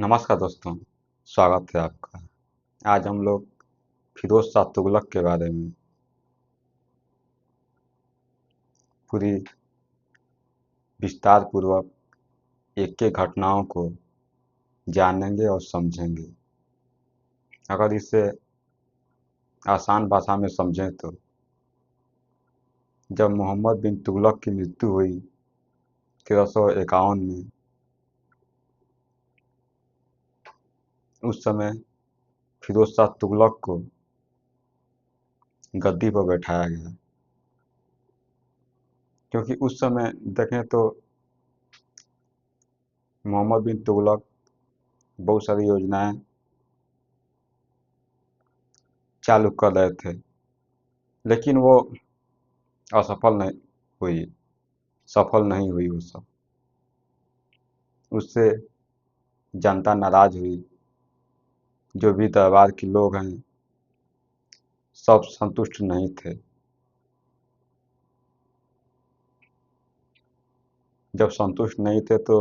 नमस्कार दोस्तों, स्वागत है आपका। आज हम लोग फिरोज शाह तुगलक के बारे में पूरी विस्तार पूर्वक एक एक घटनाओं को जानेंगे और समझेंगे। अगर इसे आसान भाषा में समझें तो जब मोहम्मद बिन तुगलक की मृत्यु हुई 1351 में, उस समय फिरोज शाह तुगलक को गद्दी पर बैठाया गया। क्योंकि उस समय देखें तो मोहम्मद बिन तुगलक बहुत सारी योजनाएं चालू कर रहे थे, लेकिन वो असफल नहीं हुई, सफल नहीं हुई वो सब। उससे जनता नाराज हुई। जो भी दरबार के लोग हैं सब संतुष्ट नहीं थे। जब संतुष्ट नहीं थे तो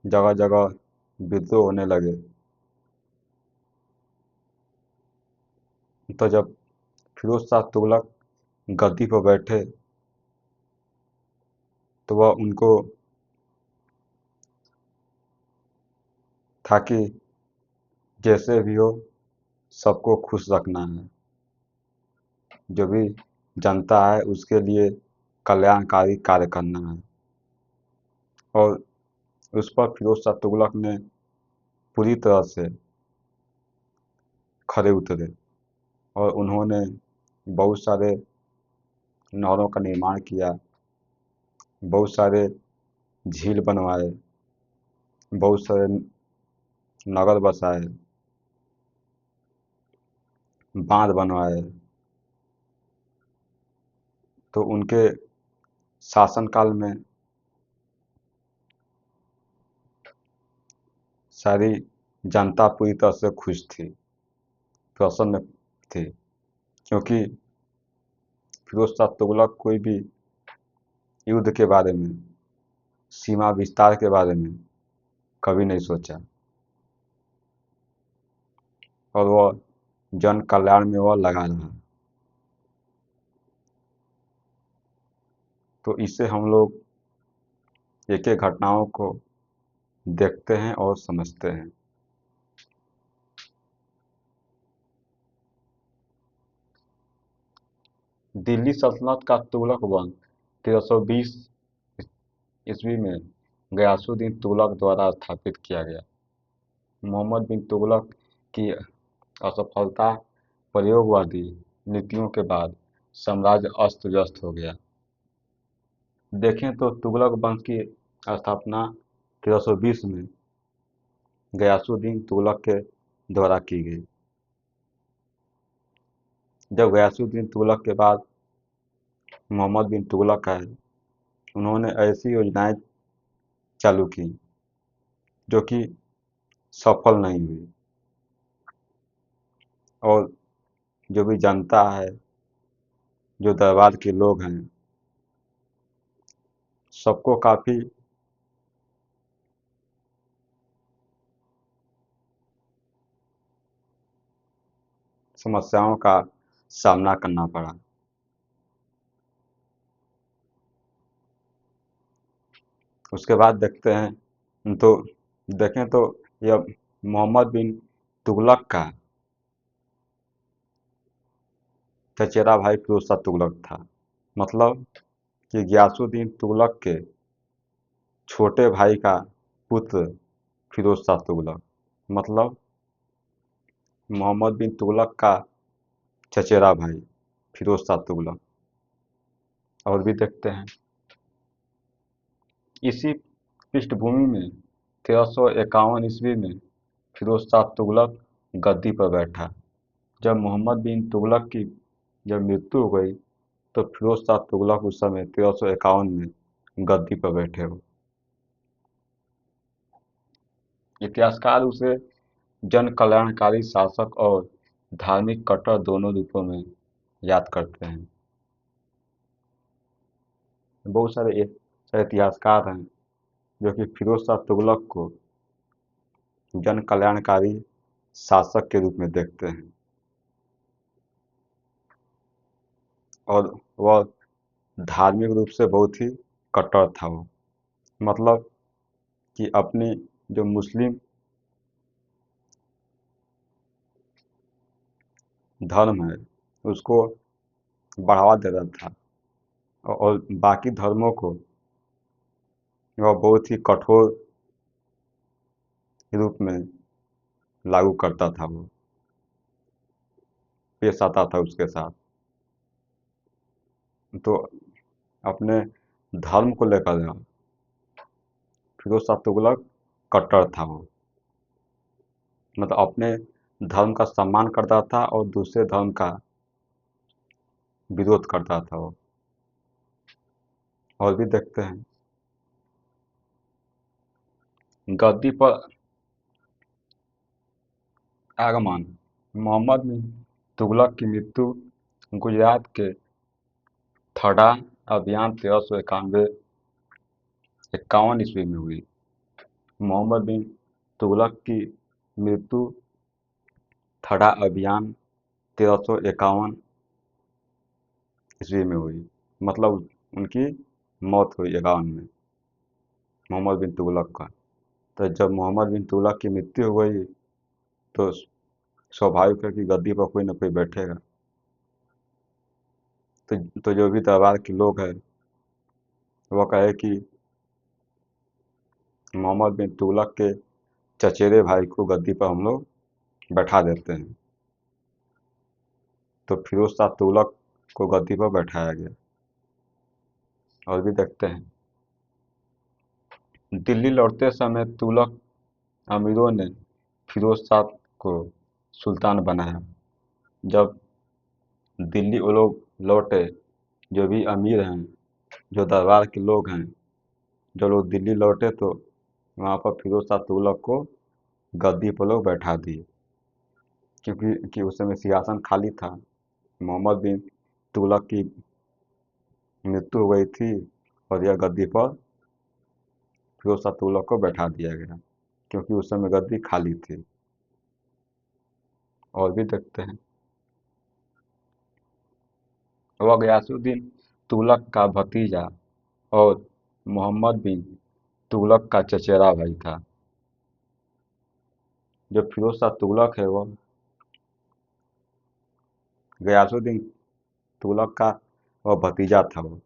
जगह जगह विद्रोह होने लगे। तो जब फिरोज शाह तुगलक गद्दी पर बैठे तो वह उनको था कि जैसे भी हो सबको खुश रखना है। जो भी जनता है उसके लिए कल्याणकारी कार्य करना है। और उस पर फिरोज शाह तुगलक ने पूरी तरह से खरे उतरे और उन्होंने बहुत सारे नहरों का निर्माण किया, बहुत सारे झील बनवाए, बहुत सारे नगर बसाए, बांध बनवाए। तो उनके शासनकाल में सारी जनता पूरी तरह से खुश थी, प्रसन्न थी। क्योंकि फिरोज शाह तुगलक कोई भी युद्ध के बारे में, सीमा विस्तार के बारे में कभी नहीं सोचा और वह जन कल्याण में वह लगा रहा। तो इससे हम लोग एक एक घटनाओं को देखते हैं और समझते हैं। दिल्ली सल्तनत का तुगलक वंश 1320 ईस्वी में गयासुद्दीन तुगलक द्वारा स्थापित किया गया। मोहम्मद बिन तुगलक की असफलता प्रयोगवादी नीतियों के बाद साम्राज्य अस्त व्यस्त हो गया। देखें तो तुगलक वंश की स्थापना 1320 में गयासुद्दीन तुगलक के द्वारा की गई। जब गयासुद्दीन तुगलक के बाद मोहम्मद बिन तुगलक आए, उन्होंने ऐसी योजनाएं चालू की जो कि सफल नहीं हुई। और जो भी जनता है, जो दरबार के लोग हैं, सबको काफ़ी समस्याओं का सामना करना पड़ा। उसके बाद देखते हैं तो देखें तो यह मोहम्मद बिन तुगलक का चचेरा भाई फिरोज शाह तुगलक था। मतलब कि गयासुद्दीन तुगलक के छोटे भाई का पुत्र फिरोज शाह तुगलक, मतलब मोहम्मद बिन तुगलक का चचेरा भाई फिरोज शाह तुगलक। और भी देखते हैं इसी पृष्ठभूमि में 1351 ईस्वी में फिरोज शाह तुगलक गद्दी पर बैठा। जब मोहम्मद बिन तुगलक की जब मृत्यु हो गई तो फिरोज शाह तुगलक उस समय 1351 में गद्दी पर बैठे हो। इतिहासकार उसे जन कल्याणकारी शासक और धार्मिक कट्टर दोनों रूपों में याद करते हैं। बहुत सारे इतिहासकार हैं जो कि फिरोज शाह तुगलक को जन कल्याणकारी शासक के रूप में देखते हैं। और वह धार्मिक रूप से बहुत ही कट्टर था वो, मतलब कि अपनी जो मुस्लिम धर्म है उसको बढ़ावा देता था, और बाकी धर्मों को वह बहुत ही कठोर रूप में लागू करता था, वो पेश आता था उसके साथ। तो अपने धर्म को लेकर फिरोज शाह तुगलक कट्टर था वो, मतलब अपने धर्म का सम्मान करता था और दूसरे धर्म का विरोध करता था वो। और भी देखते हैं, गद्दी पर आगमन। मोहम्मद बिन तुगलक की मृत्यु गुजरात के थड़ा अभियान 1391 ईस्वी में हुई। मोहम्मद बिन तुगलक की मृत्यु थड़ा अभियान 1351 ईस्वी में हुई, मतलब उनकी मौत हुई 51 में, मोहम्मद बिन तुगलक का। तो जब मोहम्मद बिन तुगलक की मृत्यु हो गई तो स्वाभाविक है कि गद्दी पर कोई ना कोई बैठेगा। तो जो भी दरबार के लोग हैं वह कहे कि मोहम्मद बिन तुगलक के चचेरे भाई को गद्दी पर हम लोग बैठा देते हैं। तो फिरोज शाह तुगलक को गद्दी पर बैठाया गया। और भी देखते हैं, दिल्ली लौटते समय तुगलक अमीरों ने फिरोज शाह को सुल्तान बनाया। जब दिल्ली वो लोग लौटे, जो भी अमीर हैं, जो दरबार के लोग हैं, जो लोग दिल्ली लौटे तो वहाँ पर फिरोज शाह तुगलक को गद्दी पर लोग बैठा दिए, क्योंकि उस समय सिंहासन खाली था। मोहम्मद बिन तुगलक की मृत्यु हो गई थी और यह गद्दी पर फिरोज शाह तुगलक को बैठा दिया गया, क्योंकि उस समय गद्दी खाली थी। और भी देखते हैं, वह गयासुद्दीन तुगलक का भतीजा और मोहम्मद बिन तुगलक का चचेरा भाई था। जो फिरोज शाह तुगलक है वह गयासुद्दीन तुगलक का वह भतीजा था वो,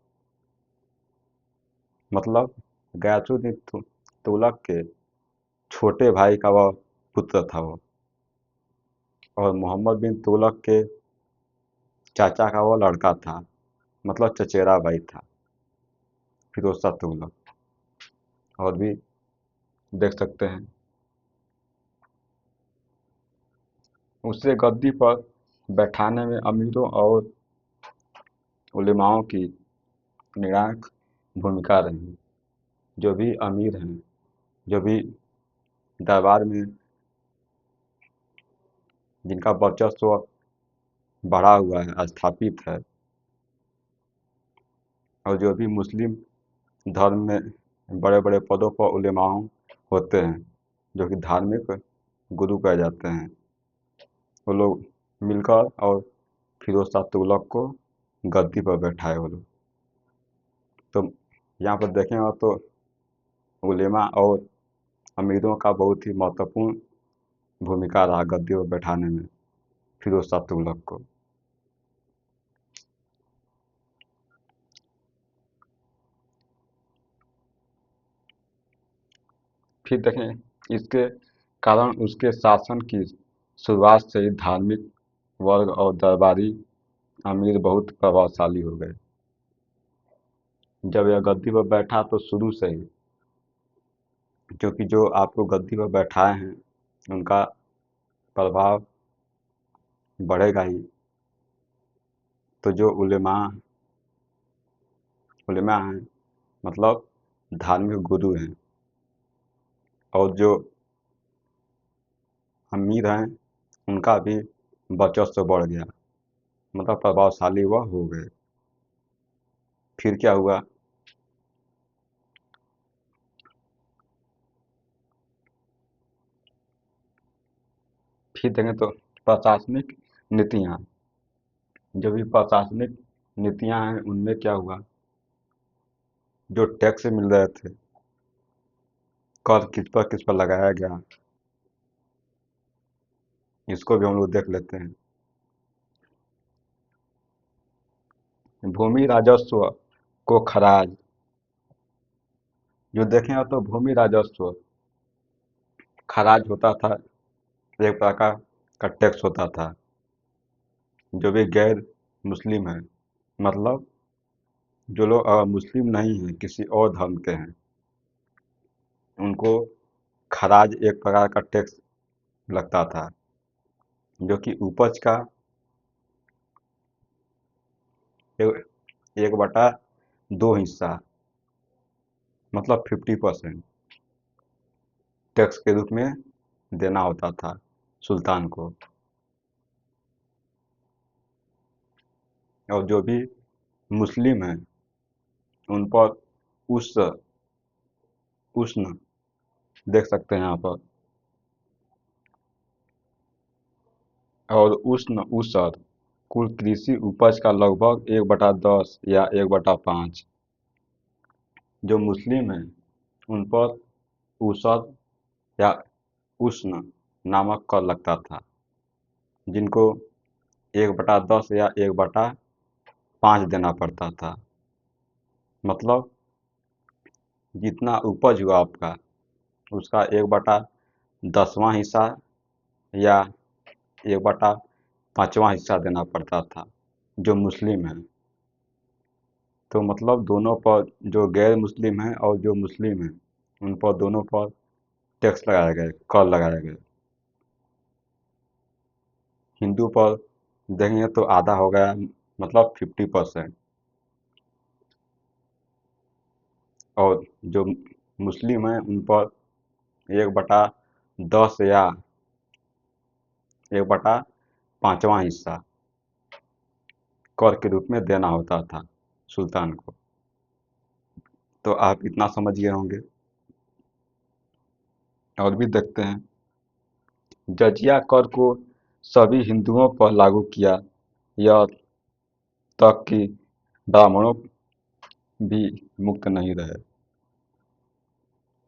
मतलब गयासुद्दीन तुगलक के छोटे भाई का वह पुत्र था वो, और मोहम्मद बिन तुगलक के चाचा का वह लड़का था, मतलब चचेरा भाई था फिरोज शाह तुगलक। और भी देख सकते हैं, उसे गद्दी पर बैठाने में अमीरों और उलेमाओं की निर्णायक भूमिका रही। जो भी अमीर हैं, जो भी दरबार में जिनका वर्चस्व बढ़ा हुआ है, स्थापित है, और जो भी मुस्लिम धर्म में बड़े बड़े पदों पर उलेमाओं होते हैं, जो कि धार्मिक गुरु कहे जाते हैं, वो लोग मिलकर और फिरोज शाह तुगलक को गद्दी पर बैठाए वो लोग। तो यहाँ पर देखेंगे तो उलेमा और अमीरों का बहुत ही महत्वपूर्ण भूमिका रहा गद्दी पर बैठाने में फिरोज शाह तुगलक को। फिर देखें, इसके कारण उसके शासन की शुरुआत से ही धार्मिक वर्ग और दरबारी अमीर बहुत प्रभावशाली हो गए। जब यह गद्दी पर बैठा तो शुरू से ही, क्योंकि जो आपको गद्दी पर बैठाए हैं उनका प्रभाव बढ़ेगा ही। तो जो उलेमा हैं, मतलब धार्मिक गुरु हैं, और जो अमीर हैं उनका भी वर्चस्व बढ़ गया, मतलब प्रभावशाली वह हो गए। फिर क्या हुआ, फिर देखें तो प्रशासनिक नीतियाँ, जो भी प्रशासनिक नीतियाँ हैं उनमें क्या हुआ, जो टैक्स मिल रहे थे, कर किस पर लगाया गया, इसको भी हम लोग देख लेते हैं। भूमि राजस्व को खराज, जो देखें तो भूमि राजस्व खराज होता था, एक प्रकार का टैक्स होता था। जो भी गैर मुस्लिम है, मतलब जो लोग मुस्लिम नहीं हैं, किसी और धर्म के हैं, उनको खराज एक प्रकार का टैक्स लगता था, जो कि उपज का एक, 1/2 हिस्सा, मतलब 50% टैक्स के रूप में देना होता था सुल्तान को। और जो भी मुस्लिम हैं उन पर उस उष्ण देख सकते हैं यहाँ पर, और उष्ण उसर कुल कृषि उपज का लगभग 1/10 या 1/5। जो मुस्लिम हैं उन पर उसर या उष्ण नामक कर लगता था, जिनको 1/10 या 1/5 देना पड़ता था। मतलब जितना उपज हुआ आपका, उसका 1/10वां हिस्सा या 1/5वां हिस्सा देना पड़ता था जो मुस्लिम है। तो मतलब दोनों पर, जो गैर मुस्लिम हैं और जो मुस्लिम हैं, उन पर दोनों पर टैक्स लगाए गए, कर लगाए गए। हिंदू पर देखेंगे तो आधा हो गया, मतलब 50%। और जो मुस्लिम हैं उन पर 1/10 या 1/5वां हिस्सा कर के रूप में देना होता था सुल्तान को। तो आप इतना समझ गए होंगे। और भी देखते हैं, जजिया कर को सभी हिंदुओं पर लागू किया, यह तक कि ब्राह्मणों भी मुक्त नहीं रहे।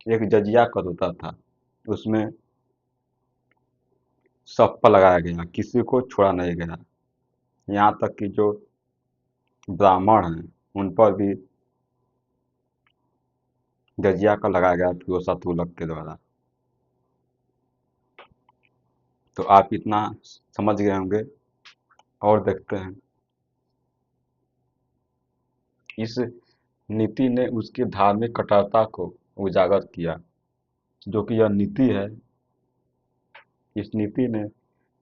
एक जजिया कर होता था, उसमें सब पर लगाया गया, किसी को छोड़ा नहीं गया। यहाँ तक कि जो ब्राह्मण हैं उन पर भी जजिया का लगाया गया फिरोज शाह तुगलक के द्वारा। तो आप इतना समझ गए होंगे। और देखते हैं, इस नीति ने उसकी धार्मिक कट्टरता को उजागर किया। जो कि यह नीति है, इस नीति ने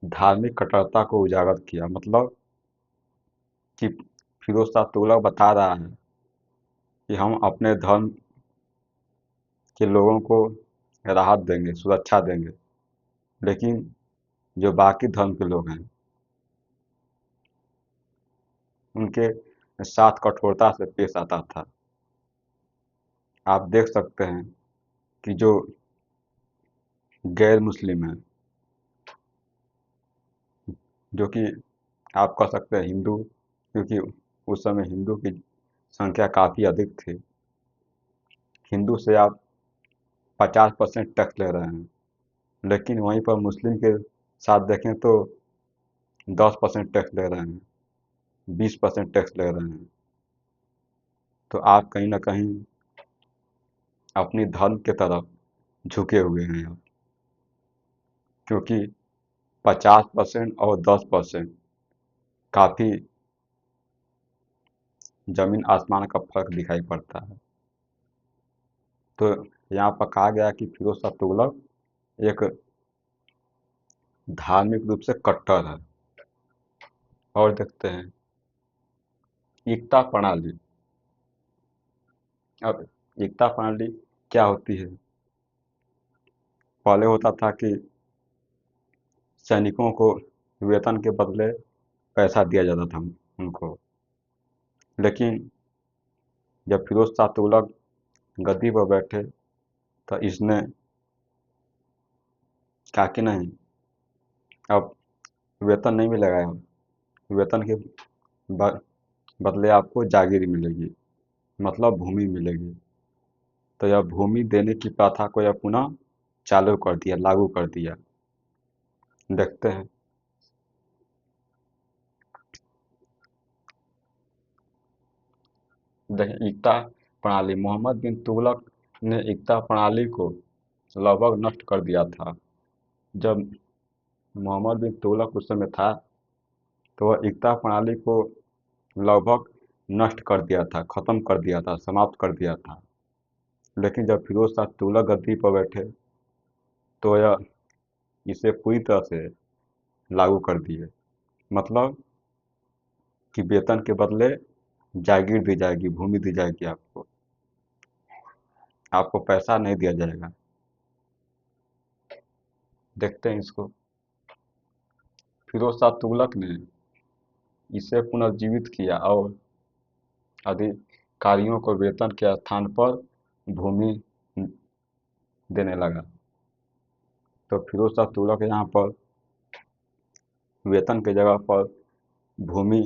धार्मिक कट्टरता को उजागर किया। मतलब कि फिरोज शाह तुगलक बता रहा है कि हम अपने धर्म के लोगों को राहत देंगे, सुरक्षा देंगे, लेकिन जो बाकी धर्म के लोग हैं उनके साथ कठोरता से पेश आता था। आप देख सकते हैं कि जो गैर मुस्लिम हैं, जो कि आप कह सकते हैं हिंदू, क्योंकि उस समय हिंदू की संख्या काफ़ी अधिक थी, हिंदू से आप 50% टैक्स ले रहे हैं, लेकिन वहीं पर मुस्लिम के साथ देखें तो 10% टैक्स ले रहे हैं, 20% टैक्स ले रहे हैं। तो आप कहीं ना कहीं अपनी धर्म के तरफ झुके हुए हैं आप, क्योंकि 50% और 10% काफ़ी जमीन आसमान का फर्क दिखाई पड़ता है। तो यहाँ पर कहा गया कि फिरोज शाह तुगलक एक धार्मिक रूप से कट्टर है। और देखते हैं, एकता प्रणाली। अब एकता प्रणाली क्या होती है? पहले होता था कि सैनिकों को वेतन के बदले पैसा दिया जाता था उनको, लेकिन जब फिरोज शाह तुगलक गद्दी पर बैठे तो इसने कहा कि नहीं, अब वेतन नहीं मिलेगा, वेतन के ब- बदले आपको जागीर मिलेगी, मतलब भूमि मिलेगी। तो यह भूमि देने की प्रथा को यह पुनः चालू कर दिया, लागू कर दिया। देखते हैं। देखिए, इक्ता प्रणाली, मोहम्मद बिन तुगलक ने इक्ता प्रणाली को लगभग नष्ट कर दिया था। जब मोहम्मद बिन तुगलक उस समय था, तो वह इक्ता प्रणाली को लगभग नष्ट कर दिया था, खत्म कर दिया था, समाप्त कर दिया था। लेकिन जब फिरोज शाह तुगलक गद्दी पर बैठे, तो यह इसे पूरी तरह से लागू कर दिए। मतलब कि वेतन के बदले जागीर दी जाएगी, भूमि दी जाएगी आपको, आपको पैसा नहीं दिया जाएगा। देखते हैं इसको। फिरोज शाह तुगलक ने इसे पुनर्जीवित किया और अधिकारियों को वेतन के स्थान पर भूमि देने लगा। तो फिरोज शाह तुगलक यहाँ पर वेतन की जगह पर भूमि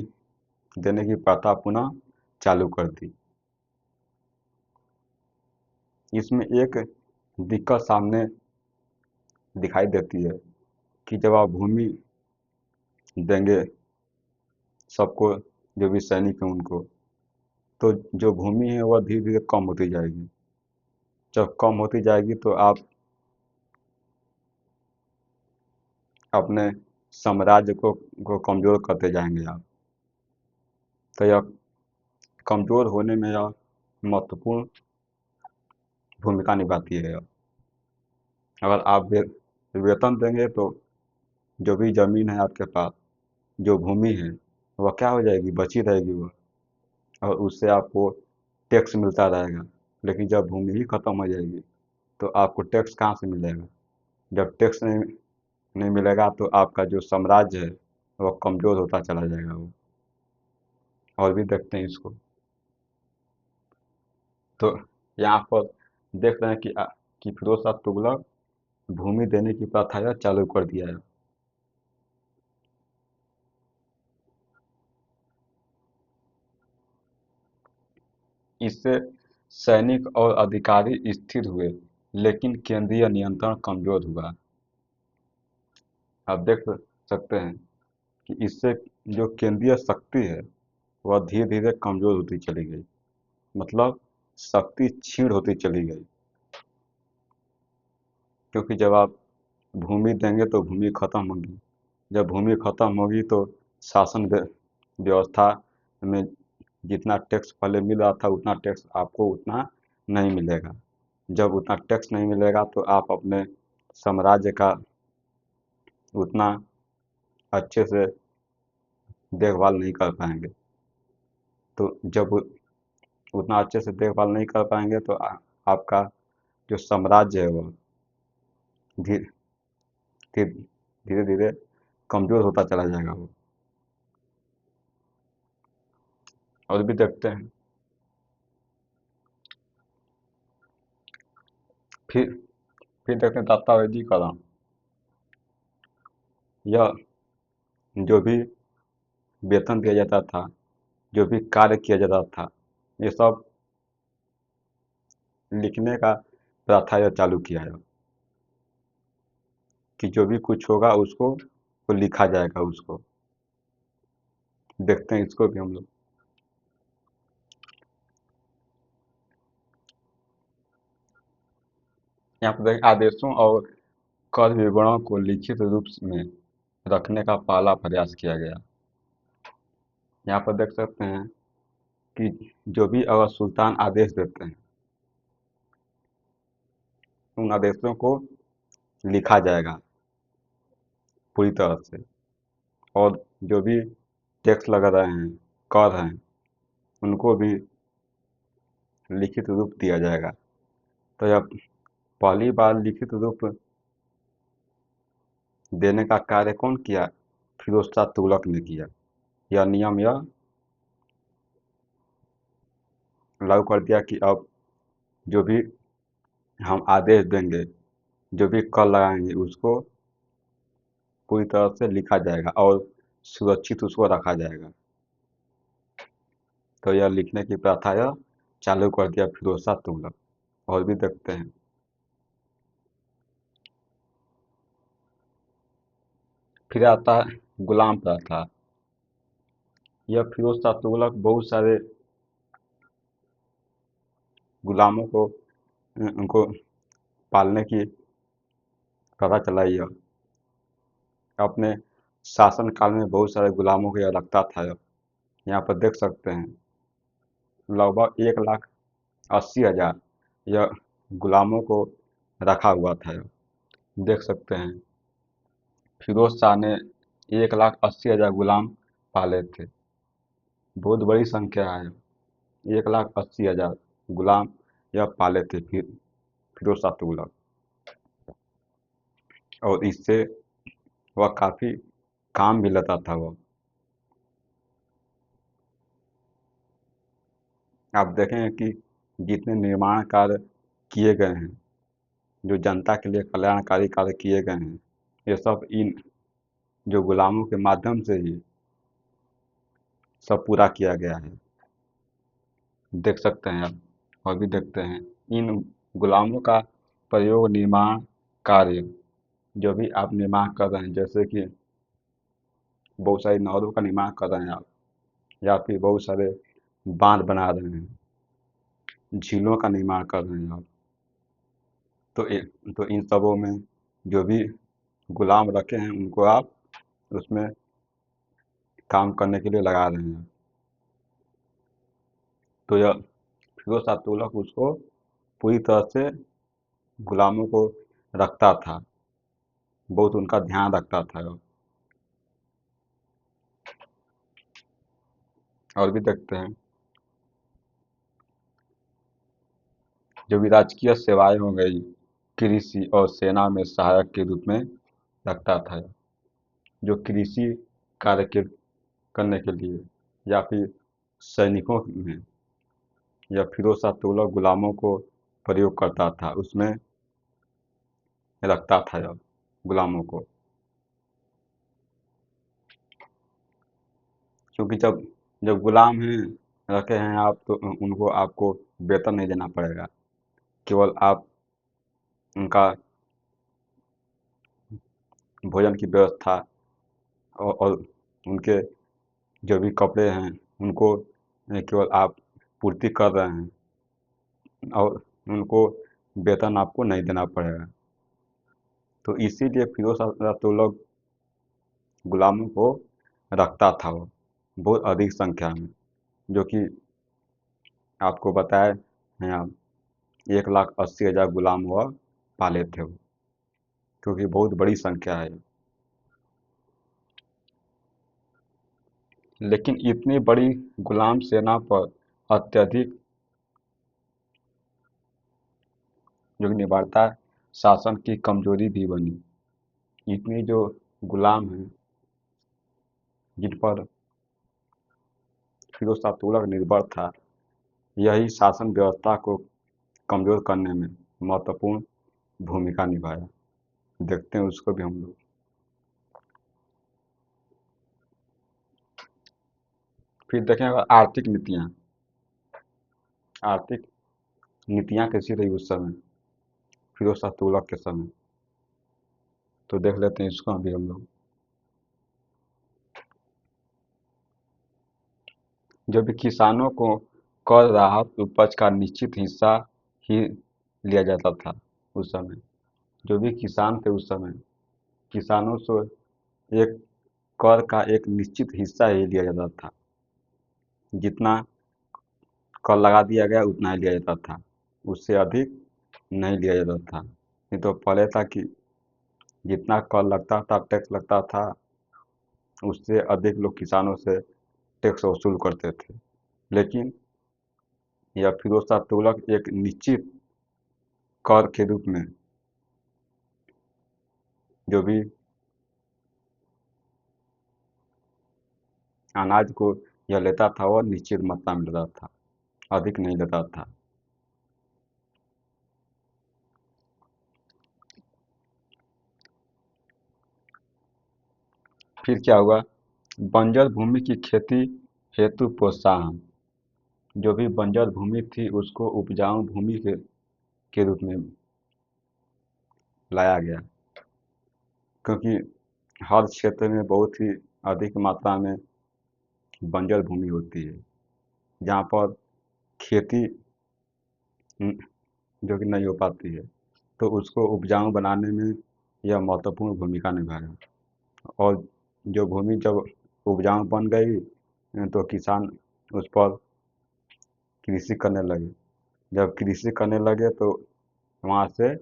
देने की प्रथा पुनः चालू कर दी। इसमें एक दिक्कत सामने दिखाई देती है कि जब आप भूमि देंगे सबको, जो भी सैनिक हैं उनको, तो जो भूमि है वह धीरे धीरे कम होती जाएगी। जब कम होती जाएगी तो आप अपने साम्राज्य को कमज़ोर करते जाएंगे आप। तो यह कमज़ोर होने में यह महत्वपूर्ण भूमिका निभाती है। अगर आप वेतन देंगे तो जो भी ज़मीन है आपके पास, जो भूमि है, वह क्या हो जाएगी, बची रहेगी वह, और उससे आपको टैक्स मिलता रहेगा। लेकिन जब भूमि ही खत्म हो जाएगी तो आपको टैक्स कहाँ से मिलेगा? जब टैक्स नहीं मिलेगा तो आपका जो साम्राज्य है वह कमज़ोर होता चला जाएगा वो। और भी देखते हैं इसको। तो यहाँ पर देख रहे हैं कि फिरोज शाह तुगलक भूमि देने की प्रथा यह चालू कर दिया है। इससे सैनिक और अधिकारी स्थिर हुए, लेकिन केंद्रीय नियंत्रण कमजोर हुआ। आप देख सकते हैं कि इससे जो केंद्रीय शक्ति है वह धीरे धीरे कमजोर होती चली गई, मतलब शक्ति क्षीण होती चली गई। क्योंकि जब आप भूमि देंगे तो भूमि खत्म होगी, जब भूमि खत्म होगी तो शासन व्यवस्था में जितना टैक्स पहले मिल रहा था उतना टैक्स आपको उतना नहीं मिलेगा। जब उतना टैक्स नहीं मिलेगा तो आप अपने साम्राज्य का उतना अच्छे से देखभाल नहीं कर पाएंगे। तो जब उतना अच्छे से देखभाल नहीं कर पाएंगे तो आपका जो साम्राज्य है वो धीरे धीरे धीरे कमजोर होता चला जाएगा वो। और भी देखते हैं। फिर फिर देखते हैं दस्तावेजी कलम। यह जो भी वेतन दिया जाता था, जो भी कार्य किया जाता था, ये सब लिखने का प्रथा यह चालू किया है कि जो भी कुछ होगा उसको वो लिखा जाएगा उसको। देखते हैं इसको भी हम लोग। यहाँ पर देखिए, आदेशों और कर विवरणों को लिखित रूप में रखने का पहला प्रयास किया गया। यहाँ पर देख सकते हैं कि जो भी अगर सुल्तान आदेश देते हैं, उन आदेशों को लिखा जाएगा पूरी तरह से। और जो भी टैक्स लगा रहे हैं, कर हैं, उनको भी लिखित रूप दिया जाएगा। तो यह पहली बार लिखित रूप देने का कार्य कौन किया? फिरोज शाह तुगलक ने किया। यह नियम यह लागू कर दिया कि अब जो भी हम आदेश देंगे, जो भी कर लगाएंगे, उसको पूरी तरह से लिखा जाएगा और सुरक्षित उसको रखा जाएगा। तो यह लिखने की प्रथा यह चालू कर दिया फिरोज शाह तुगलक। और भी देखते हैं। फिर आता है गुलाम प्रथा। यह फिरोज शाह तुगलक बहुत सारे गुलामों को उनको पालने की प्रथा चलाई। यह अपने शासन काल में बहुत सारे गुलामों को यह रखता था। यहाँ पर देख सकते हैं लगभग 1,80,000 यह गुलामों को रखा हुआ था। देख सकते हैं फिरोज शाह ने 1,80,000 गुलाम पाले थे। बहुत बड़ी संख्या है। 1,80,000 गुलाम यह पाले थे फिरोज शाह तुगलक। और इससे वह काफ़ी काम भी लेता था। वह आप देखेंगे कि जितने निर्माण कार्य किए गए हैं, जो जनता के लिए कल्याणकारी कार्य किए गए हैं, ये सब इन जो गुलामों के माध्यम से ही सब पूरा किया गया है। देख सकते हैं आप। और भी देखते हैं इन गुलामों का प्रयोग निर्माण कार्य, जो भी आप निर्माण कर रहे हैं, जैसे कि बहुत सारी नहरों का निर्माण कर रहे हैं आप, या फिर बहुत सारे बांध बना रहे हैं, झीलों का निर्माण कर रहे हैं आप, तो इन सबों में जो भी गुलाम रखे हैं उनको आप उसमें काम करने के लिए लगा रहे हैं। तो यह फिरोज शाह तुगलक उसको पूरी तरह से गुलामों को रखता था, बहुत उनका ध्यान रखता था। और भी देखते हैं जो भी राजकीय सेवाएं हो गई, कृषि और सेना में सहायक के रूप में रखता था। जो कृषि कार्य करने के लिए या फिर सैनिकों में या फिरोज शाह तुगलक गुलामों को प्रयोग करता था, उसमें रखता था यह गुलामों को। क्योंकि जब जब गुलाम हैं रखे हैं आप, तो उनको आपको वेतन नहीं देना पड़ेगा, केवल आप उनका भोजन की व्यवस्था और उनके जो भी कपड़े हैं उनको केवल आप पूर्ति कर रहे हैं, और उनको वेतन आपको नहीं देना पड़ेगा। तो इसीलिए फिरोज शाह तुगलक गुलामों को रखता था वो बहुत अधिक संख्या में, जो कि आपको बताए हैं आप 1,80,000 गुलाम हुआ पाले थे वो, क्योंकि बहुत बड़ी संख्या है। लेकिन इतनी बड़ी गुलाम सेना पर अत्यधिक जो निवारता शासन की कमजोरी भी बनी। इतनी जो गुलाम हैं जिन पर फिरोज शाह तुगलक निर्भर था, यही शासन व्यवस्था को कमजोर करने में महत्वपूर्ण भूमिका निभाया। देखते हैं उसको भी हम लोग। फिर देखें आर्थिक नीतियाँ। आर्थिक नीतियाँ कैसी रही उस समय फिरोज शाह तुगलक के समय, तो देख लेते हैं इसको अभी हम लोग। जो भी किसानों को कर राहत उपज का निश्चित हिस्सा ही लिया जाता था उस समय। जो भी किसान थे उस समय, किसानों से एक कर का एक निश्चित हिस्सा ही लिया जाता था। जितना कर लगा दिया गया उतना ही लिया जाता था, उससे अधिक नहीं लिया जाता था। नहीं तो पहले था कि जितना कर लगता था, टैक्स लगता था, उससे अधिक लोग किसानों से टैक्स वसूल करते थे। लेकिन यह फिरोज शाह तुगलक एक निश्चित कर के रूप में जो भी अनाज को यह लेता था वह निश्चित मात्रा में लेता था, अधिक नहीं लेता था। फिर क्या हुआ, बंजर भूमि की खेती हेतु प्रोत्साहन। जो भी बंजर भूमि थी उसको उपजाऊ भूमि के रूप में लाया गया, क्योंकि हर क्षेत्र में बहुत ही अधिक मात्रा में बंजर भूमि होती है, जहाँ पर खेती जो कि नहीं हो पाती है, तो उसको उपजाऊ बनाने में यह महत्वपूर्ण भूमिका निभाया। और जो भूमि जब उपजाऊ बन गई तो किसान उस पर कृषि करने लगे। जब कृषि करने लगे तो वहाँ से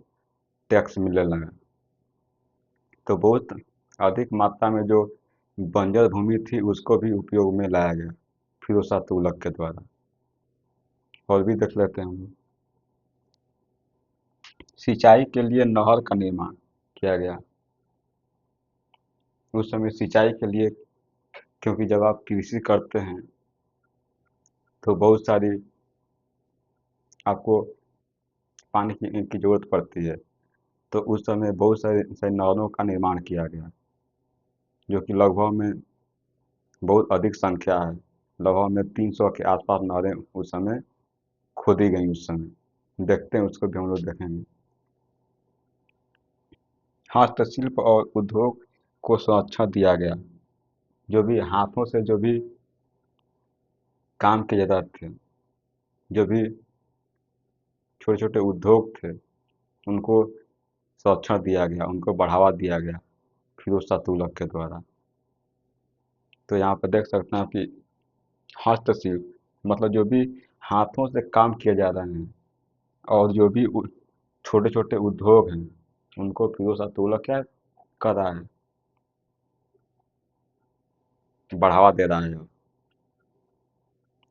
टैक्स मिलने लगा। तो बहुत अधिक मात्रा में जो बंजर भूमि थी उसको भी उपयोग में लाया गया फिरोज शाह तुगलक के द्वारा। और भी देख लेते हैं हम लोग। सिंचाई के लिए नहर का निर्माण किया गया। उस समय सिंचाई के लिए, क्योंकि जब आप कृषि करते हैं तो बहुत सारी आपको पानी की जरूरत पड़ती है। तो उस समय बहुत सारे नहरों का निर्माण किया गया, जो कि लगभग में बहुत अधिक संख्या है। लगभग में 300 के आसपास नहरें उस समय खोदी गई उस समय। देखते हैं, उसको भी हम लोग देखेंगे। हस्तशिल्प और उद्योग को संरक्षण दिया गया। जो भी हाथों से जो भी काम किए जाते थे, जो भी छोटे छोटे उद्योग थे, उनको संरक्षण दिया गया, उनको बढ़ावा दिया गया फिरोज शाह तुगलक के द्वारा। तो यहाँ पर देख सकते हैं कि हस्तशिल्प मतलब जो भी हाथों से काम किए जा रहे हैं, और जो भी छोटे छोटे उद्योग हैं, उनको फिरोज शाह तुगलक क्या कर रहा है, बढ़ावा दे रहा है।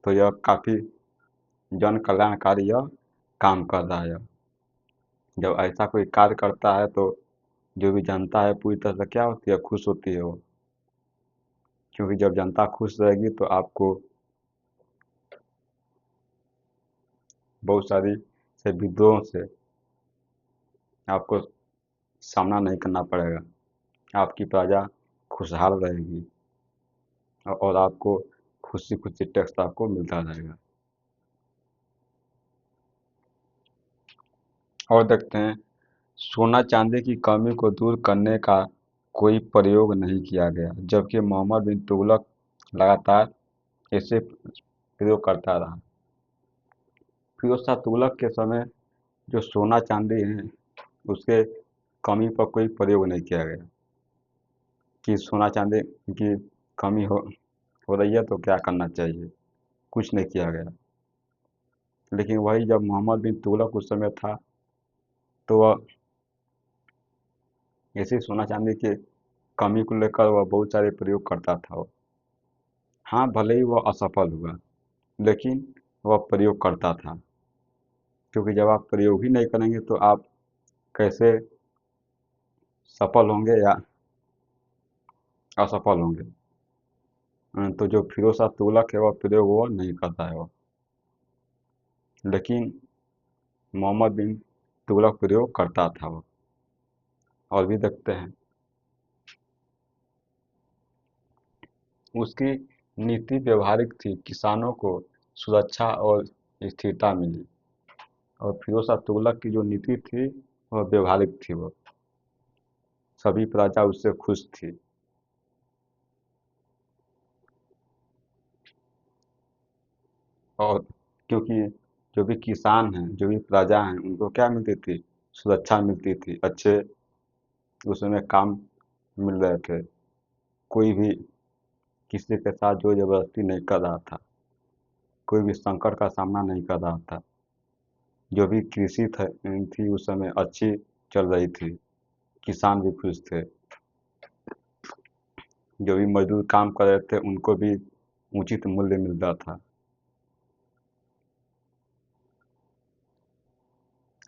तो यह काफ़ी जन कल्याणकारी यह काम कर रहा है। जब ऐसा कोई कार्य करता है तो जो भी जनता है पूरी तरह से क्या होती है, खुश होती है वो। क्योंकि जब जनता खुश रहेगी तो आपको बहुत सारी से विद्रोह से आपको सामना नहीं करना पड़ेगा। आपकी प्रजा खुशहाल रहेगी और आपको खुशी खुशी टैक्स आपको मिलता रहेगा। और देखते हैं, सोना चांदी की कमी को दूर करने का कोई प्रयोग नहीं किया गया, जबकि मोहम्मद बिन तुगलक लगातार इसे प्रयोग करता रहा। फिरोज शाह तुगलक के समय जो सोना चांदी है उसके कमी पर कोई प्रयोग नहीं किया गया कि सोना चांदी की कमी हो रही है तो क्या करना चाहिए, कुछ नहीं किया गया। लेकिन वही जब मोहम्मद बिन तुगलक उस समय था तो वह इसी सोना चांदी की कमी को लेकर वह बहुत सारे प्रयोग करता था वो। हाँ, भले ही वह असफल हुआ, लेकिन वह प्रयोग करता था। क्योंकि जब आप प्रयोग ही नहीं करेंगे तो आप कैसे सफल होंगे या असफल होंगे। तो जो फिरोज शाह तुगलक है वह प्रयोग वो नहीं करता है वो, लेकिन मोहम्मद बिन तुगलक प्रयोग करता था वो। और भी देखते हैं, उसकी नीति व्यवहारिक थी, किसानों को सुरक्षा और स्थिरता मिली। और फिरोज शाह तुगलक की जो नीति थी वह व्यवहारिक थी, वो सभी प्रजा उससे खुश थी। और क्योंकि जो भी किसान हैं, जो भी प्रजा हैं, उनको क्या मिलती थी, सुरक्षा मिलती थी, अच्छे उसमें काम मिल रहे थे। कोई भी किसी के साथ जोर जबरदस्ती नहीं कर रहा था, कोई भी संकट का सामना नहीं कर रहा था। जो भी कृषि थी उस समय अच्छी चल रही थी, किसान भी खुश थे। जो भी मजदूर काम कर रहे थे उनको भी उचित मूल्य मिलता था।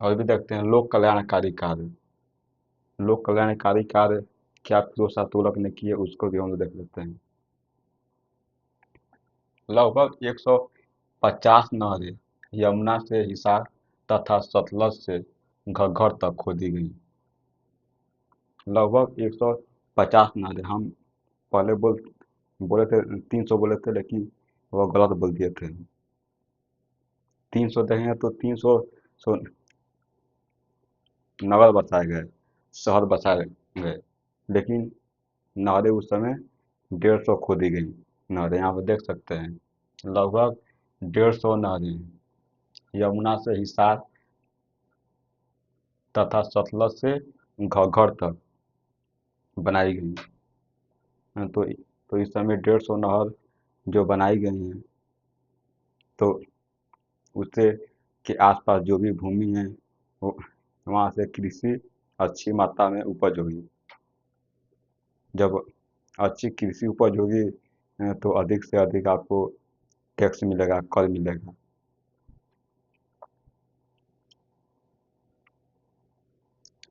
और भी देखते हैं, लोक कल्याणकारी कार्य। लोक कल्याणकारी कार्य क्या फिरोज शाह तुगलक ने किए, उसको भी हम लोग देख लेते हैं। लगभग 150 नहरें यमुना से हिसार तथा सतलज से घग्गर तक खोदी गई। लगभग 150 नहरें, हम पहले बोले थे 300 बोले थे, लेकिन वो गलत बोल दिए थे। 300 देंगे तो 300 सो नगर बसाए गए, शहर बसाए गए, लेकिन नहरें उस समय 150 खोदी गई। नहरें यहाँ पर देख सकते हैं, लगभग 150 नहरें यमुना से हिसार तथा सतलज से घग्गर तक बनाई गई। तो इस समय 150 नहर जो बनाई गई हैं, तो उससे के आसपास जो भी भूमि है, वो वहाँ से कृषि अच्छी मात्रा में उपज होगी। जब अच्छी कृषि उपज होगी तो अधिक से अधिक आपको टैक्स मिलेगा, कर मिलेगा।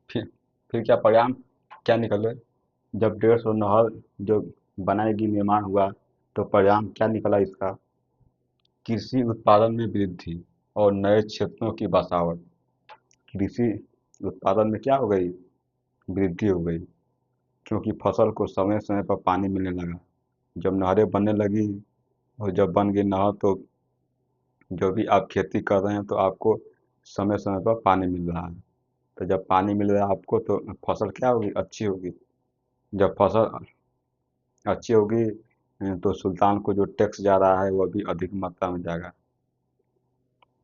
फिर फिर क्या परिणाम क्या निकले? जब 150 नहर जो बनाएगी, निर्माण हुआ, तो परिणाम क्या निकला इसका? कृषि उत्पादन में वृद्धि और नए क्षेत्रों की बसावट। कृषि उत्पादन में क्या हो गई? वृद्धि हो गई, क्योंकि फसल को समय समय पर पानी मिलने लगा। जब नहरें बनने लगी और जब बन गई नहर, तो जो भी आप खेती कर रहे हैं तो आपको समय समय पर पानी मिल रहा है। तो जब पानी मिल रहा है आपको, तो फसल क्या होगी? अच्छी होगी। जब फसल अच्छी होगी तो सुल्तान को जो टैक्स जा रहा है वह भी अधिक मात्रा में जाएगा।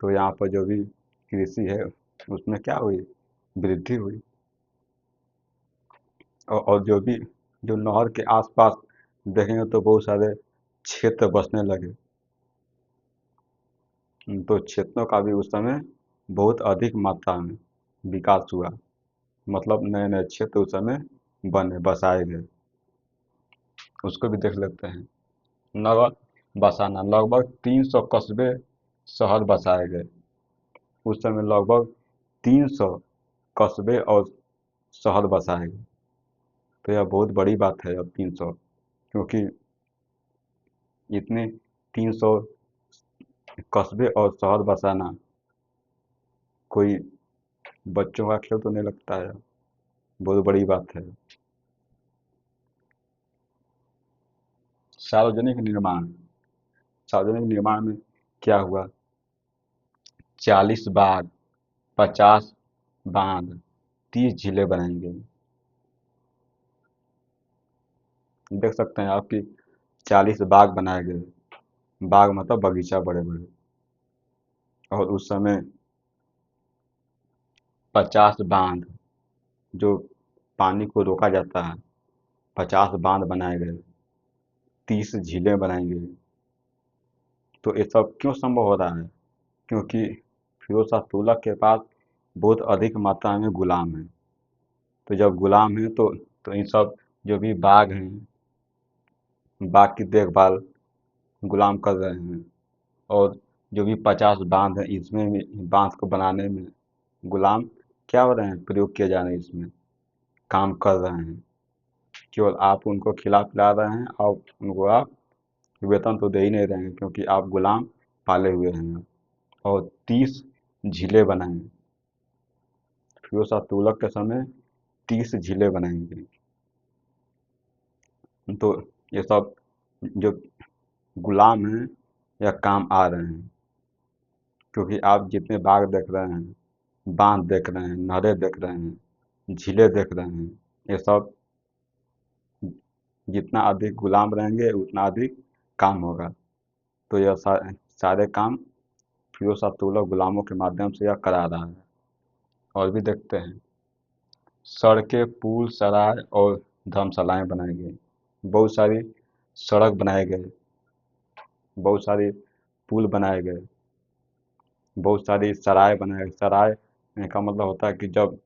तो यहाँ पर जो भी कृषि है उसमें क्या हुई? वृद्धि हुई। और जो भी जो नहर के आसपास देखेंगे तो बहुत सारे क्षेत्र बसने लगे। तो क्षेत्रों का भी उस समय बहुत अधिक मात्रा में विकास हुआ। मतलब नए नए क्षेत्र उस समय बने, बसाए गए। उसको भी देख लेते हैं। नगर बसाना, लगभग 300 कस्बे शहर बसाए गए। उस समय लगभग 300 कस्बे और शहर बसाए गए। तो यह बहुत बड़ी बात है अब 300, क्योंकि इतने 300 कस्बे और शहर बसाना कोई बच्चों का खेल तो नहीं लगता है, बहुत बड़ी बात है। सार्वजनिक निर्माण, सार्वजनिक निर्माण में क्या हुआ? 40 बाग, 50 बांध, 30 झीलें बनाई गई। देख सकते हैं आपकी 40 बाग बनाए गए। बाग मतलब बगीचा, बड़े बड़े। और उस समय 50 बांध, जो पानी को रोका जाता है, 50 बांध बनाए गए, 30 झीलें बनाई गई। तो ये सब क्यों संभव हो रहा है? क्योंकि फिरोज शाह तुगलक के पास बहुत अधिक मात्रा में गुलाम हैं। तो जब गुलाम हैं तो इन सब जो भी बाग हैं, बाग की देखभाल गुलाम कर रहे हैं। और जो भी 50 बांध हैं, इसमें भी बांध को बनाने में गुलाम क्या हो रहे हैं? प्रयोग किए जा रहे हैं, इसमें काम कर रहे हैं। केवल आप उनको खिला पिला रहे हैं और उनको आप वेतन तो दे ही नहीं रहे हैं, क्योंकि आप गुलाम पाले हुए हैं। और 30 झीलें बनाएं। फिरोज शाह तुगलक के समय 30 झीलें बनाई गई। तो ये सब जो गुलाम हैं या काम आ रहे हैं, क्योंकि आप जितने बाग देख रहे हैं, बांध देख रहे हैं, नहरें देख रहे हैं, झीलें देख रहे हैं, ये सब जितना अधिक गुलाम रहेंगे उतना अधिक काम होगा। तो यह सारे काम फिरोज शाह तुगलक गुलामों के माध्यम से यह करा रहा है। और भी देखते हैं। सड़कें, पुल, सराय और धर्मशालाएं बनाई गई। बहुत सारी सड़क बनाए गए, बहुत सारी पुल बनाए गए, बहुत सारी सराय बनाए गए। सराय का मतलब होता है कि जब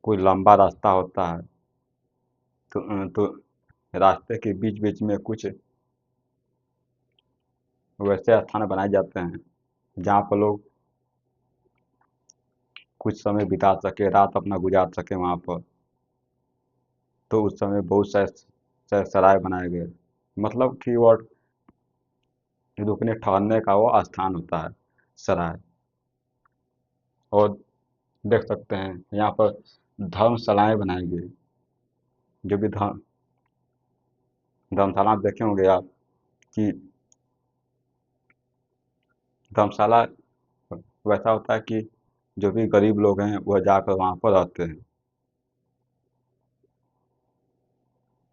कोई लंबा रास्ता होता है तो रास्ते के बीच बीच में कुछ वैसे स्थान बनाए जाते हैं जहाँ पर लोग कुछ समय बिता सके, रात अपना गुजार सके वहाँ पर। तो उस समय बहुत सारे सराय बनाए गए। मतलब कि वो रुकने ठहरने का वो स्थान होता है, सराय। और देख सकते हैं यहाँ पर धर्मशालाएं बनाई गई। जो भी धर्म धर्मशाला में देखे होंगे आप कि धर्मशाला वैसा होता है कि जो भी गरीब लोग हैं वह जाकर वहाँ पर रहते हैं।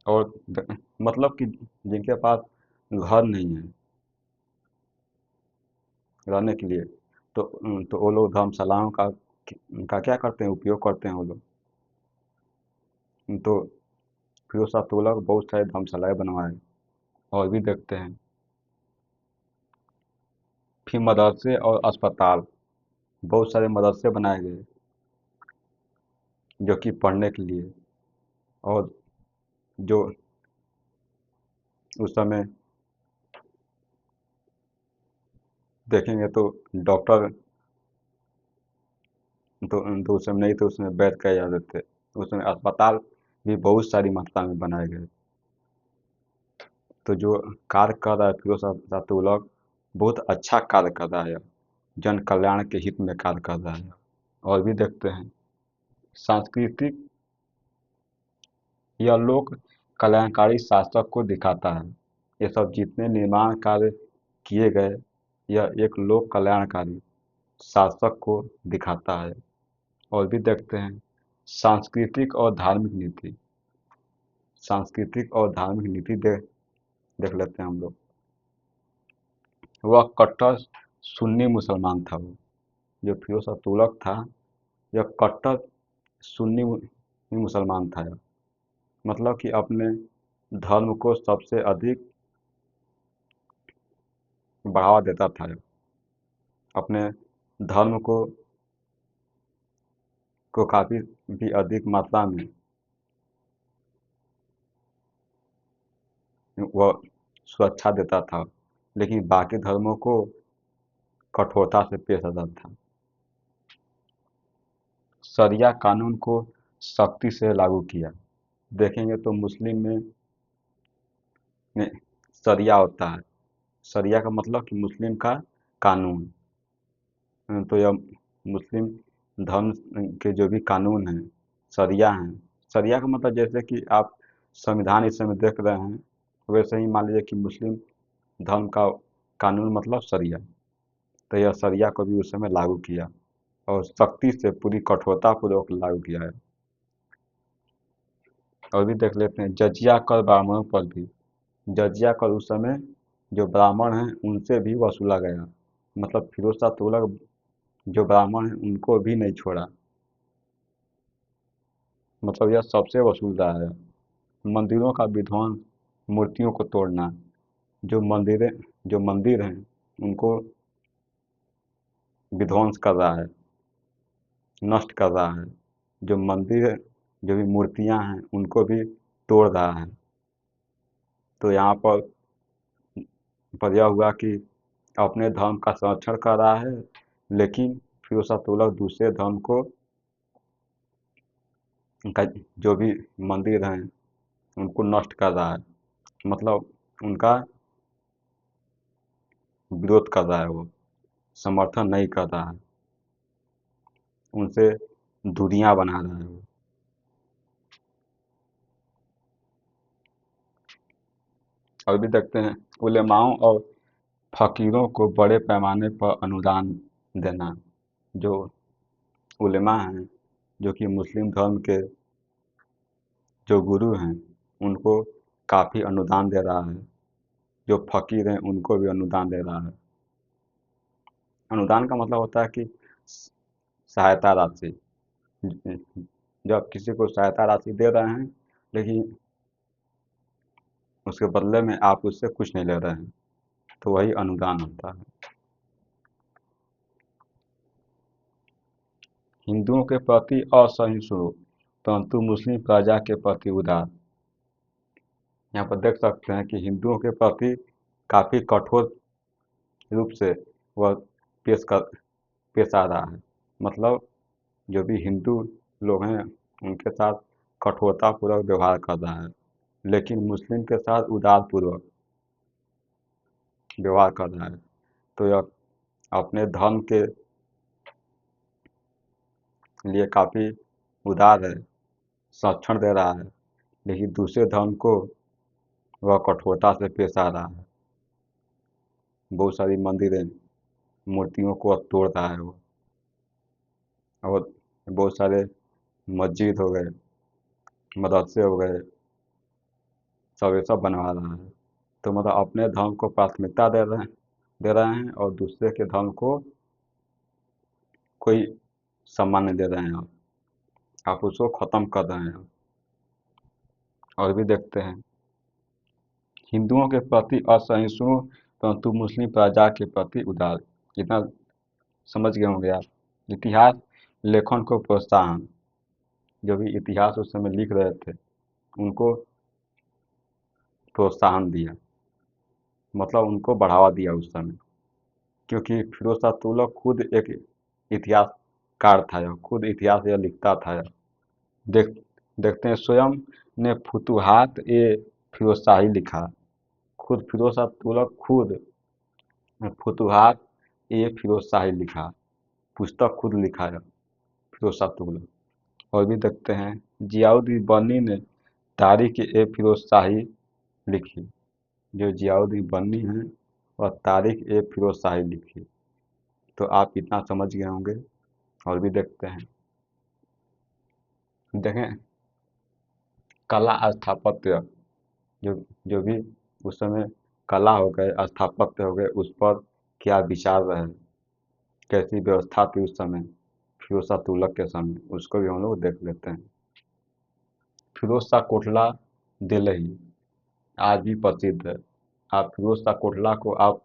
और मतलब कि जिनके पास घर नहीं है रहने के लिए, तो वो लोग धर्मशालाओं का क्या करते हैं, उपयोग करते हैं वो लोग। तो फिरोज शाह तुगलक बहुत सारे धर्मशालाएँ बनवाए और भी देखते हैं। फिर मदरसे और अस्पताल, बहुत सारे मदरसे बनाए गए जो कि पढ़ने के लिए। और जो उस समय देखेंगे तो डॉक्टर तो उस समय नहीं थे, उसमें वैद्य कहे जाते थे। उसमें अस्पताल भी बहुत सारी मात्रा में बनाए गए। तो जो कार्य कर रहा है फिरोज शाह तुगलक, बहुत अच्छा कार्य कर रहा है, जन कल्याण के हित में कार्य कर रहा है। और भी देखते हैं सांस्कृतिक या लोक कल्याणकारी शासक को दिखाता है। ये सब जितने निर्माण कार्य किए गए, यह एक लोक कल्याणकारी शासक को दिखाता है। और भी देखते हैं सांस्कृतिक और धार्मिक नीति। सांस्कृतिक और धार्मिक नीति देख लेते हैं हम लोग। वह कट्टर सुन्नी मुसलमान था। वो जो फिरोज शाह तुगलक था, यह कट्टर सुन्नी मुसलमान था। मतलब कि अपने धर्म को सबसे अधिक बढ़ावा देता था। अपने धर्म को काफ़ी भी अधिक मात्रा में वह सुरक्षा देता था, लेकिन बाकी धर्मों को कठोरता से पेश आता था। शरिया कानून को सख्ती से लागू किया। देखेंगे तो मुस्लिम में शरिया होता है। शरिया का मतलब कि मुस्लिम का कानून। तो यह मुस्लिम धर्म के जो भी कानून हैं, शरिया हैं। शरिया का मतलब जैसे कि आप संविधान इस समय देख रहे हैं, वैसे ही मान लीजिए कि मुस्लिम धर्म का कानून मतलब शरिया। तो यह शरिया को भी उस समय लागू किया और सख्ती से पूरी कठोरतापूर्वक लागू किया है। और भी देख लेते हैं जजिया कर ब्राह्मणों पर भी। जजिया कर उस समय जो ब्राह्मण हैं उनसे भी वसूला गया। मतलब फिरोज शाह तुगलक जो ब्राह्मण हैं उनको भी नहीं छोड़ा। मतलब यह सबसे वसूल रहा है। मंदिरों का विध्वंस, मूर्तियों को तोड़ना। जो मंदिरें जो मंदिर हैं उनको विध्वंस कर रहा है, नष्ट कर रहा है। जो मंदिर जो भी मूर्तियां हैं उनको भी तोड़ रहा है। तो यहाँ पर यह हुआ कि अपने धर्म का संरक्षण कर रहा है, लेकिन फिरोज शाह तुगलक दूसरे धर्म को का जो भी मंदिर हैं उनको नष्ट कर रहा है। मतलब उनका विरोध कर रहा है, वो समर्थन नहीं कर रहा है, उनसे दूरियां बना रहा है वो। और भी देखते हैं उलेमाओं और फ़कीरों को बड़े पैमाने पर अनुदान देना। जो उलेमा हैं, जो कि मुस्लिम धर्म के जो गुरु हैं, उनको काफ़ी अनुदान दे रहा है। जो फ़कीर हैं उनको भी अनुदान दे रहा है। अनुदान का मतलब होता है कि सहायता राशि। जब किसी को सहायता राशि दे रहे हैं, लेकिन उसके बदले में आप उससे कुछ नहीं ले रहे हैं, तो वही अनुदान होता है। हिंदुओं के प्रति असहिष्णु परंतु मुस्लिम प्रजा के प्रति उदार। यहाँ पर देख सकते हैं कि हिंदुओं के प्रति काफ़ी कठोर रूप से वह पेश कर पेश आ रहा है। मतलब जो भी हिंदू लोग हैं उनके साथ कठोरतापूर्वक व्यवहार कर रहा है, लेकिन मुस्लिम के साथ उदारपूर्वक व्यवहार कर रहा है। तो यह अपने धर्म के लिए काफ़ी उदार है, संरक्षण दे रहा है, लेकिन दूसरे धर्म को वह कठोरता से पेश आ रहा है। बहुत सारी मंदिरें, मूर्तियों को अब तोड़ रहा है वो, और बहुत सारे मस्जिद हो गए, मदरसे हो गए, सब ये सब बनवा रहा है। तो मतलब अपने धर्म को प्राथमिकता दे रहे हैं और दूसरे के धर्म को कोई सम्मान नहीं दे रहे हैं आप उसको खत्म कर रहे हैं। और भी देखते हैं, हिंदुओं के प्रति असहिष्णु परंतु मुस्लिम प्रजा के प्रति उदार। इतना समझ गए होंगे आप। इतिहास लेखन को प्रोत्साहन, जो भी इतिहास उस समय लिख रहे थे उनको प्रोत्साहन दिया, मतलब उनको बढ़ावा दिया उस समय, क्योंकि फिरोज शाह तुगलक खुद एक इतिहासकार था, यह खुद इतिहास यह लिखता था यह। देख देखते हैं, स्वयं ने फुतुहात ए फिरोज शाही लिखा। खुद फिरोज शाह तुगलक खुद फुतुहात ए फिरोज शाही लिखा, पुस्तक खुद लिखा है फिरोज शाह तुगलक। और भी देखते हैं, जियाउद्दीन बन्नी ने तारीख ए फिरोज शाही लिखी। जो जियाउद्दीन बन्नी हैं वह तारीख ए फिरोज शाही लिखी। तो आप इतना समझ गए होंगे। और भी देखते हैं, देखें कला स्थापत्य, जो जो भी उस समय कला हो गए, स्थापत्य हो गए, उस पर क्या विचार रहे, कैसी व्यवस्था थी उस समय फिरोज शाह तुगलक के समय, उसको भी हम लोग देख लेते हैं। फिरोज शाह कोटला दिल्ली आज भी प्रसिद्ध है। आप फिरोज शाह कोटला को आप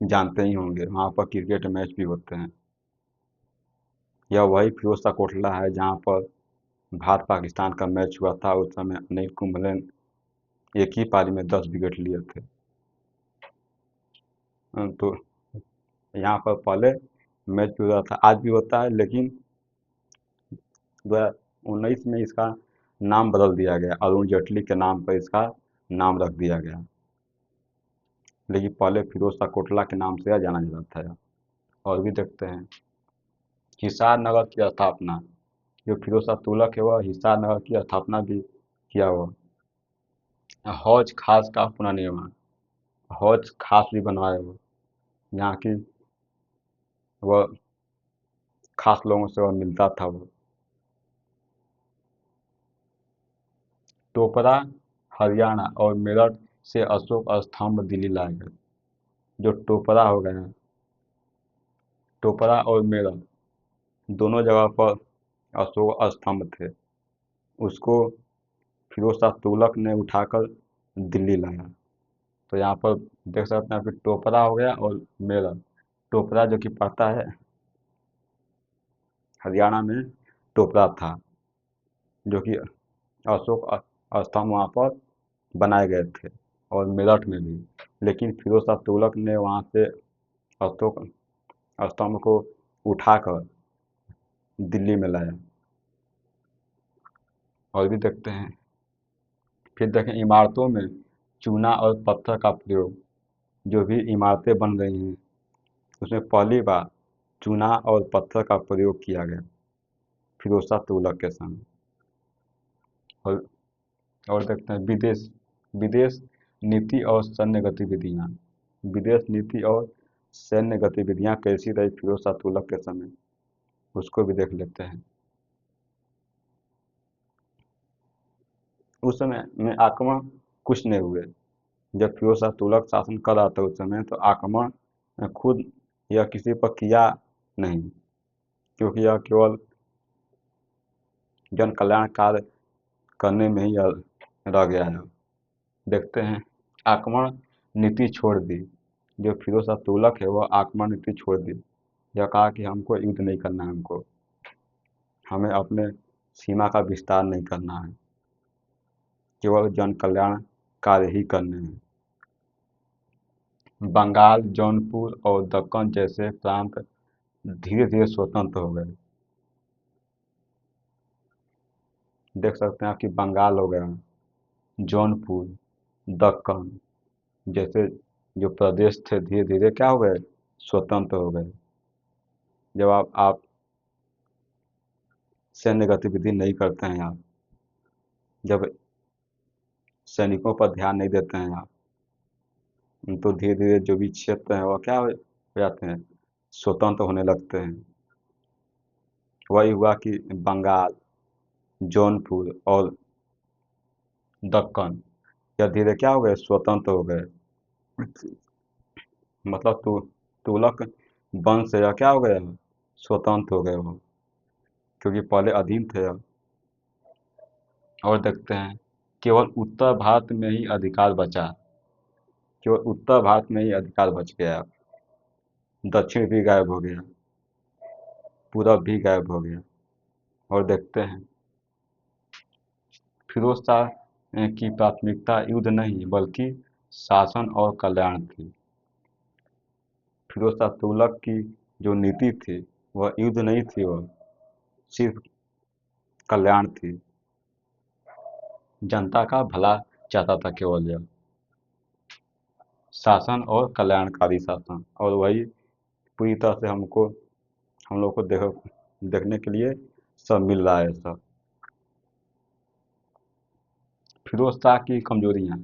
जानते ही होंगे, वहाँ पर क्रिकेट मैच भी होते हैं। यह वही फिरोज शाह कोटला है जहाँ पर भारत पाकिस्तान का मैच हुआ था। उस समय अनिल कुंबले एक ही पारी में 10 विकेट लिए थे। तो यहाँ पर पहले मैच भी हुआ था, आज भी होता है, लेकिन 2019 में इसका नाम बदल दिया गया, अरुण जेटली के नाम पर इसका नाम रख दिया गया, लेकिन पहले फिरोज शाह कोटला के नाम से यह जाना जाता था। और भी देखते हैं, हिसार नगर की स्थापना, जो फिरोज शाह तुगलक है वह हिसार नगर की स्थापना भी किया हुआ। हौज खास का पुनर्निर्माण, हौज खास भी बनवाए हुए, यहाँ की वह खास लोगों से वह मिलता था वो। टोपरा हरियाणा और मेरठ से अशोक स्तंभ दिल्ली लाए गए। जो टोपरा हो गया, टोपरा और मेरठ दोनों जगह पर अशोक स्तंभ थे, उसको फिरोज शाह तुगलक ने उठाकर दिल्ली लाया। तो यहाँ पर देख सकते हैं, फिर टोपरा हो गया और मेरठ। टोपरा जो कि पड़ता है हरियाणा में, टोपरा था, जो कि अशोक स्तंभ वहाँ पर बनाए गए थे, और मेरठ में भी। लेकिन फिरोज शाह तुगलक ने वहाँ से अशोक स्तंभ को उठाकर दिल्ली में लाया। और भी देखते हैं, फिर देखें इमारतों में चूना और पत्थर का प्रयोग। जो भी इमारतें बन रही हैं उसमें पहली बार चूना और पत्थर का प्रयोग किया गया फिरोज शाह तुगलक के समय। और और देखते हैं विदेश विदेश नीति और सैन्य गतिविधियाँ। विदेश नीति और सैन्य गतिविधियाँ कैसी रही फिरोज शाह तुगलक के समय, उसको भी देख लेते हैं। उस समय में आक्रमण कुछ नहीं हुए। जब फिरोज शाह तुगलक शासन कर रहा था उस समय, तो आक्रमण खुद यह किसी पर किया नहीं, क्योंकि यह केवल जन कल्याण कार्य करने में ही रह गया है। देखते हैं, आक्रमण नीति छोड़ दी। जो फिरोज शाह तुगलक है वह आक्रमण नीति छोड़ दी। यह कहा कि हमको युद्ध नहीं करना है, हमें अपने सीमा का विस्तार नहीं करना है, केवल जन कल्याण कार्य ही करने हैं। बंगाल, जौनपुर और दक्कन जैसे प्रांत धीरे धीरे स्वतंत्र हो गए। देख सकते हैं कि बंगाल हो गया, जौनपुर, दक्कन जैसे जो प्रदेश थे धीरे धीरे क्या हो गए, स्वतंत्र हो गए। जब आप सैन्य गतिविधि नहीं करते हैं, आप जब सैनिकों पर ध्यान नहीं देते हैं आप। तो धीरे धीरे जो भी क्षेत्र हैं वह क्या हो जाते हैं, स्वतंत्र होने लगते हैं। वही हुआ कि बंगाल, जौनपुर और दक्कन यह धीरे क्या हो गए, स्वतंत्र हो गए। मतलब तुगलक वंश से यह क्या हो गया, स्वतंत्र हो गए वो, क्योंकि पहले अधीन थे अब। और देखते हैं केवल उत्तर भारत में ही अधिकार बचा, केवल उत्तर भारत में ही अधिकार बच गया, दक्षिण भी गायब हो गया, पूरब भी गायब हो गया। और देखते हैं फिरोज शाह की प्राथमिकता युद्ध नहीं बल्कि शासन और कल्याण थी। फिरोज शाह तुगलक की जो नीति थी वह युद्ध नहीं थी, वह सिर्फ कल्याण थी। जनता का भला चाहता था केवल यह, शासन और कल्याणकारी शासन। और वही पूरी तरह से हम लोग को देखने के लिए सब मिल रहा है सब। फिरोज शाह की कमजोरियाँ,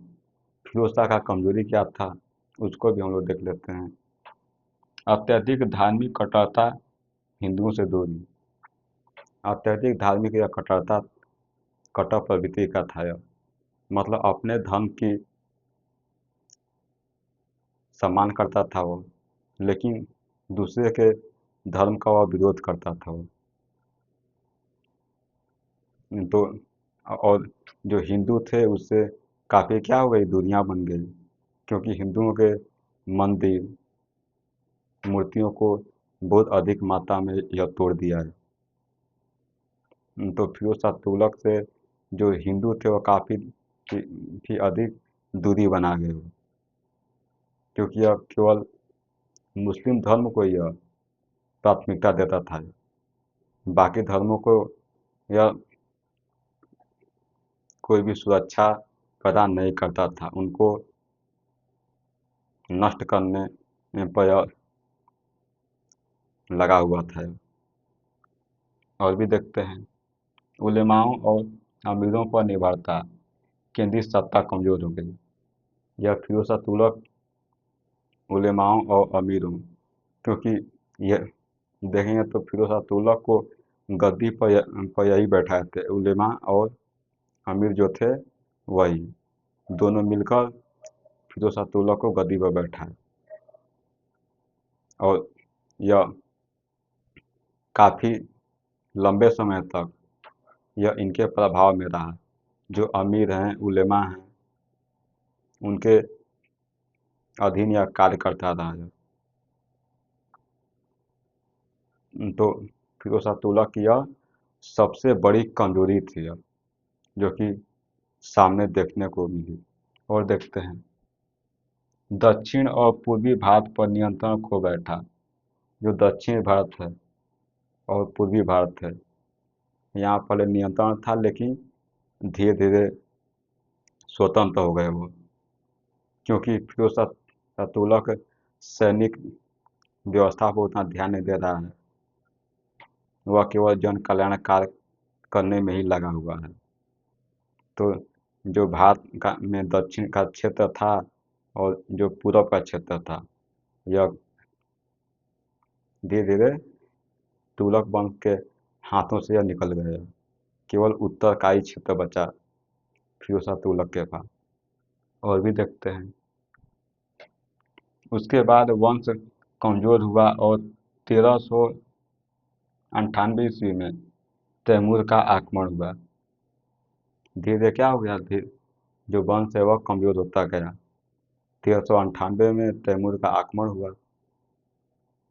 फिरोज शाह का कमजोरी क्या था उसको भी हम लोग देख लेते हैं। अत्यधिक धार्मिक कट्टरता, हिंदुओं से दूरी। अत्यधिक धार्मिक या कट्टरता, कट्टर प्रवृत्ति का था यह। मतलब अपने धर्म की सम्मान करता था वो, लेकिन दूसरे के धर्म का वह विरोध करता था वो। तो और जो हिंदू थे उससे काफ़ी क्या हो गई, दूरियां बन गई, क्योंकि हिंदुओं के मंदिर, मूर्तियों को बहुत अधिक मात्रा में यह तोड़ दिया है। तो फिरोज शाह तुगलक से जो हिंदू थे वो काफ़ी भी अधिक दूरी बना गए वो, क्योंकि यह केवल मुस्लिम धर्म को यह प्राथमिकता देता था, बाकी धर्मों को यह कोई भी सुरक्षा प्रदान नहीं करता था, उनको नष्ट करने पर यह लगा हुआ था। और भी देखते हैं उलेमाओं और अमीरों पर निर्भरता, केंद्रीय सत्ता कमजोर हो गई। यह फिरोज शाह तुगलक उलेमाओं और अमीरों, क्योंकि यह देखेंगे तो फिरोज शाह तुगलक को गद्दी पर यही बैठाए थे, उलेमा और अमीर जो थे वही दोनों मिलकर फिरोज शाह तुगलक को गद्दी पर बैठाए। और यह काफ़ी लंबे समय तक यह इनके प्रभाव में रहा। जो अमीर हैं, उलेमा हैं, उनके अधीन यह कार्य करता रहा है। तो फिरोज शाह तुगलक की यह सबसे बड़ी कमजोरी थी यह, जो कि सामने देखने को मिली। और देखते हैं दक्षिण और पूर्वी भारत पर नियंत्रण खो बैठा। जो दक्षिण भारत है और पूर्वी भारत है, यहाँ पहले नियंत्रण था, लेकिन धीरे धीरे स्वतंत्र हो गए वो, क्योंकि फिरोज शाह तुगलक सैनिक व्यवस्था पर उतना ध्यान नहीं दे रहा है, वह केवल जन कल्याण कार्य करने में ही लगा हुआ है। तो जो भारत का में दक्षिण का क्षेत्र था और जो पूरब का क्षेत्र था, यह धीरे धीरे तुगलक वंश के हाथों से यह निकल गया। केवल उत्तर का ही क्षेत्र बचा फिरोज शाह तुगलक के पास। और भी देखते हैं उसके बाद वंश कमजोर हुआ और 1398 ईस्वी में तैमूर का आक्रमण हुआ। धीरे धीरे क्या हो गया, धीरे जो वंश है वह कमजोर होता गया। 1398 में तैमूर का आक्रमण हुआ।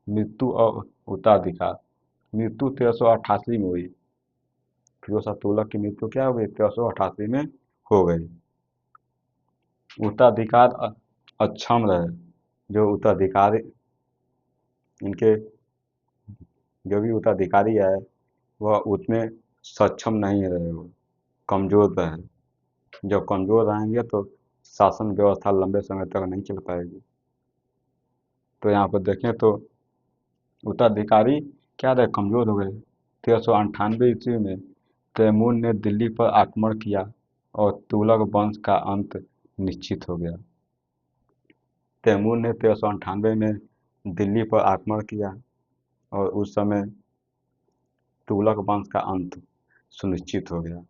मृत्यु और उत्तराधिकार, मृत्यु 1388 में हुई। फिरोज शाह तुगलक की मृत्यु क्या हो गई, 1388 में हो गई। उत्तराधिकार अक्षम रहे, जो उत्तराधिकारी इनके जो भी उत्तराधिकारी आए वह उतने सक्षम नहीं रहे, वो कमज़ोर रहे। जब कमज़ोर रहेंगे तो शासन व्यवस्था लंबे समय तक नहीं चल पाएगी। तो यहाँ पर देखें तो उत्तराधिकारी क्या रहे, कमज़ोर हो गए। 1398 ईस्वी में तैमूर ने दिल्ली पर आक्रमण किया और तुगलक वंश का अंत निश्चित हो गया। तैमूर ने 1398 में दिल्ली पर आक्रमण किया और उस समय तुगलक वंश का अंत सुनिश्चित हो गया।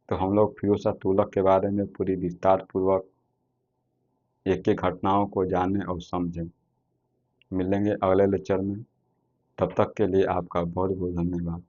तो हम लोग फिरोज तुगलक के बारे में पूरी विस्तार पूर्वक एक एक घटनाओं को जानें और समझें। मिलेंगे अगले लेक्चर में, तब तक के लिए आपका बहुत बहुत धन्यवाद।